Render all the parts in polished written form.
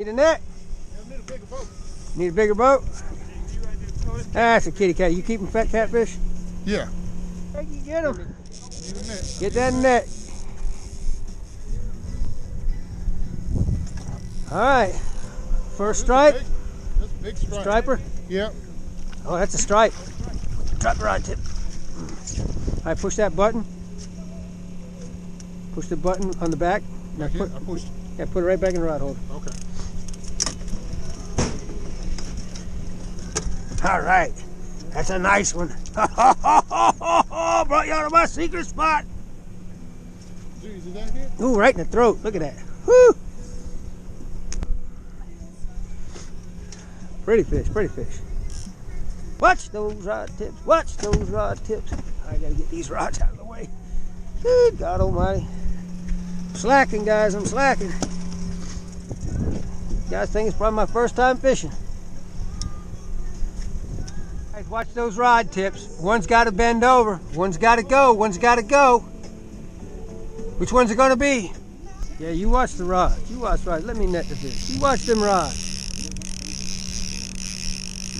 Need a net? Yeah, need a bigger boat. Need a bigger boat? That's a kitty cat. You keeping fat catfish? Yeah. Hey, you get them. Need a net. Get that net. All right. First stripe. That's a big stripe. Striper? Yep. Oh, that's a stripe. Drop the rod tip. All right, push that button. Push the button on the back. Now I pushed. Yeah, put it right back in the rod holder. Okay. All right. That's a nice one. Brought you out of my secret spot. Jeez, is that it? Ooh, right in the throat. Look at that. Woo! Pretty fish, pretty fish. Watch those rod tips. Watch those rod tips. I gotta get these rods out of the way. Good God Almighty. I'm slacking, guys. I'm slacking. You guys think it's probably my first time fishing. Guys, watch those rod tips. One's got to bend over. One's got to go. One's got to go. Which one's it going to be? Yeah, you watch the rods. You watch the rods. Let me net the fish. You watch them rods.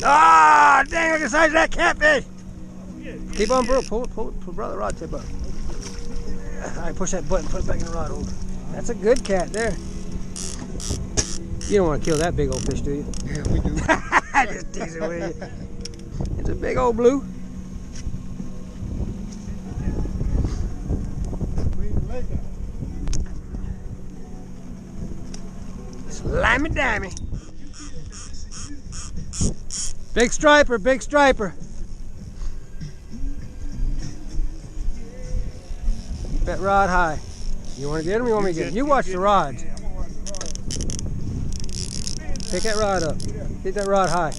Ah, dang, look at the size of that catfish. Keep on, bro. Pull the rod tip up. All right, push that button, put it back in the rod holder. That's a good cat there. You don't want to kill that big old fish, do you? Yeah, we do. Just teasing with you. It's a big old blue. Slimy dammy. Big striper, big striper. Keep that rod high. You want to get him? You want me to get him? You watch the rods. Pick that rod up. Get that rod high.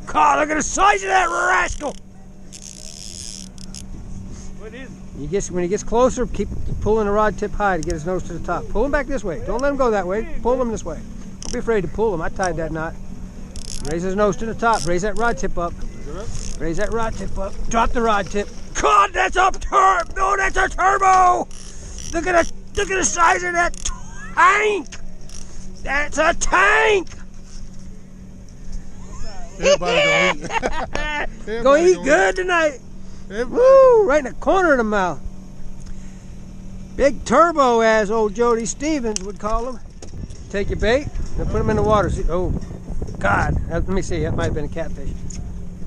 God, look at the size of that rascal. What is it? When he gets closer, keep pulling the rod tip high to get his nose to the top. Pull him back this way. Don't let him go that way. Pull him this way. Don't be afraid to pull him. I tied that knot. Raise his nose to the top. Raise that rod tip up. Raise that rod tip up. Drop the rod tip. God, that's a turbo! No, that's a turbo! Look at the size of that tank! That's a tank! Everybody Go eat good tonight. Woo! Right in the corner of the mouth. Big turbo, as old Jody Stevens would call him. Take your bait and put him in the water. See, oh, God. Let me see. That might have been a catfish.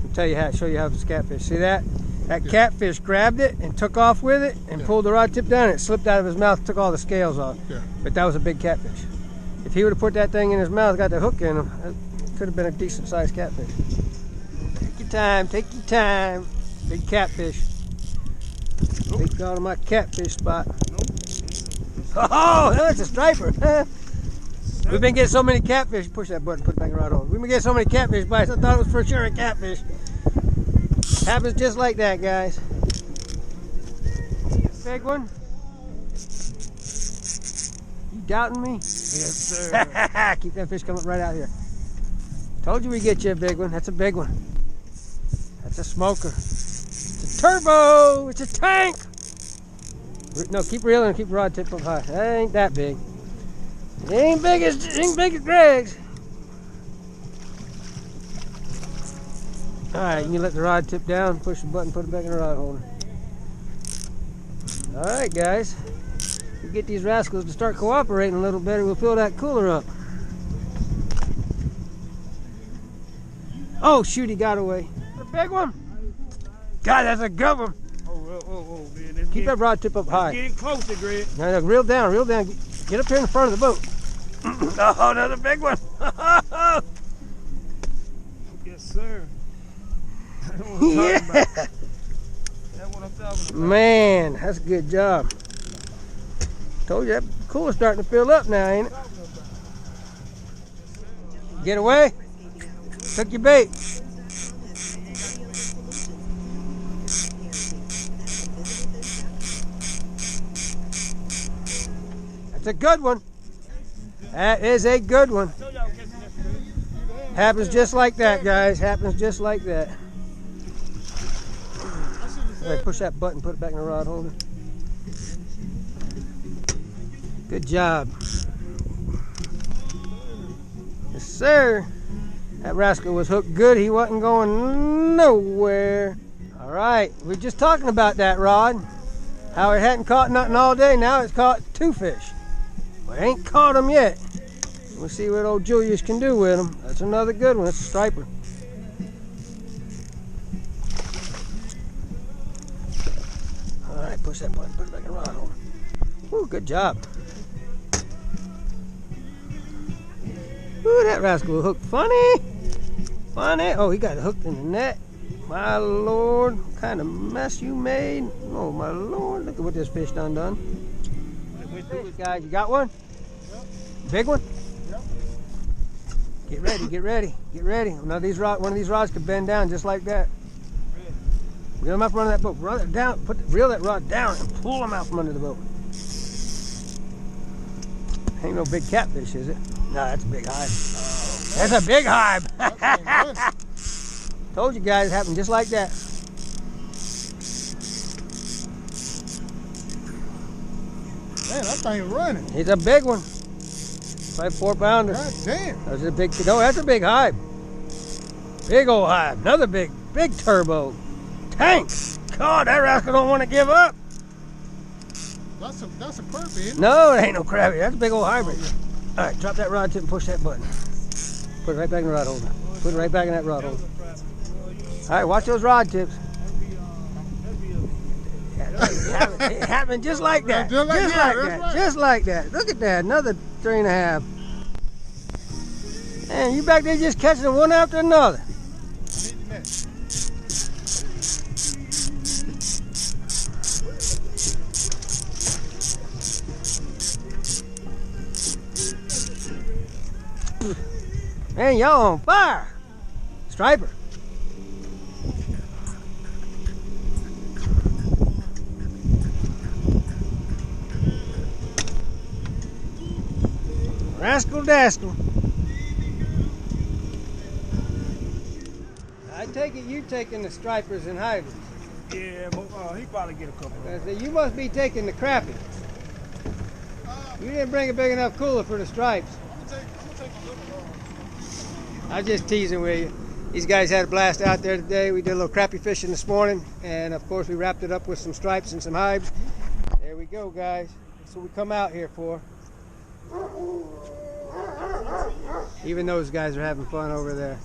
I'll tell you how. Show you how it's a catfish. See that? That catfish grabbed it and took off with it and pulled the rod tip down. And it slipped out of his mouth, took all the scales off. Yeah. But that was a big catfish. If he would have put that thing in his mouth, got the hook in him, it could have been a decent sized catfish. Take your time. Take your time. Big catfish. Big out of my catfish spot. Oh, that's a striper. We've been getting so many catfish. Push that button, put it back in the rod holder. We've been getting so many catfish bites, I thought it was for sure a catfish. Happens just like that, guys. Big one. You doubting me? Yes, sir. Keep that fish coming right out here. Told you we'd get you a big one. That's a big one. That's a smoker. It's a turbo. It's a tank. No, keep reeling and keep the rod tip up high. That ain't that big. It ain't big as Greg's. All right, you let the rod tip down, push the button, put it back in the rod holder. All right, guys. We get these rascals to start cooperating a little better. We'll fill that cooler up. Oh, shoot, he got away. A big one. God, that's a good one. Oh, man. Keep that rod tip up high. Getting closer, Greg. No, reel down, reel down. Get up here in the front of the boat. Oh, another big one. Yes, sir. Yeah. That's what I'm talking about. Man, that's a good job. Told you that cooler's starting to fill up now, ain't it? Get away. Took your bait. That's a good one. That is a good one. Happens just like that, guys. Happens just like that. All right, push that button, put it back in the rod holder. Good job. Yes, sir. That rascal was hooked good. He wasn't going nowhere. All right, we're just talking about that rod. How it hadn't caught nothing all day. Now it's caught 2 fish. But it ain't caught them yet. We'll see what old Julius can do with them. That's another good one. It's a striper. All right, push that button. Put it back in the rod holder. Ooh, good job. Ooh, that rascal hooked funny. Funny. Oh, he got hooked in the net. My Lord, what kind of mess you made. Oh, my Lord. Look at what this fish done. Fish, guys, you got one? Yep. Big one? Yep. Get ready, get ready, get ready. One of these rods could bend down just like that. Reel them up front of that boat. Run it down. Reel that rod down and pull them out from under the boat. Ain't no big catfish, is it? No, that's a big hive. That's a big hive. Told you guys, it happened just like that. Man, that thing running. It's a big one. 4 pounder. God damn. That's a big. No, that's a big hive. Big old hive. Another big turbo. Tank. God, that rascal don't want to give up. That's a crappie, isn't it? No, it ain't no crabby. That's a big old hybrid. All right, drop that rod tip and push that button. Put it right back in the rod holder. Put it right back in that rod holder. All right, watch those rod tips. It happened just like that. Just like that. Right. Just like that. Look at that. Another 3.5. Man, you back there just catching them one after another. Man, y'all on fire. Striper. Rascal Dascal. I take it you taking the stripers and hybrids. Yeah, but he probably get a couple. You must be taking the crappie. You didn't bring a big enough cooler for the stripes. I'm gonna take a little. I'm just teasing with you. These guys had a blast out there today. We did a little crappie fishing this morning, and of course we wrapped it up with some stripes and some hives. There we go, guys. That's what we come out here for. Even those guys are having fun over there.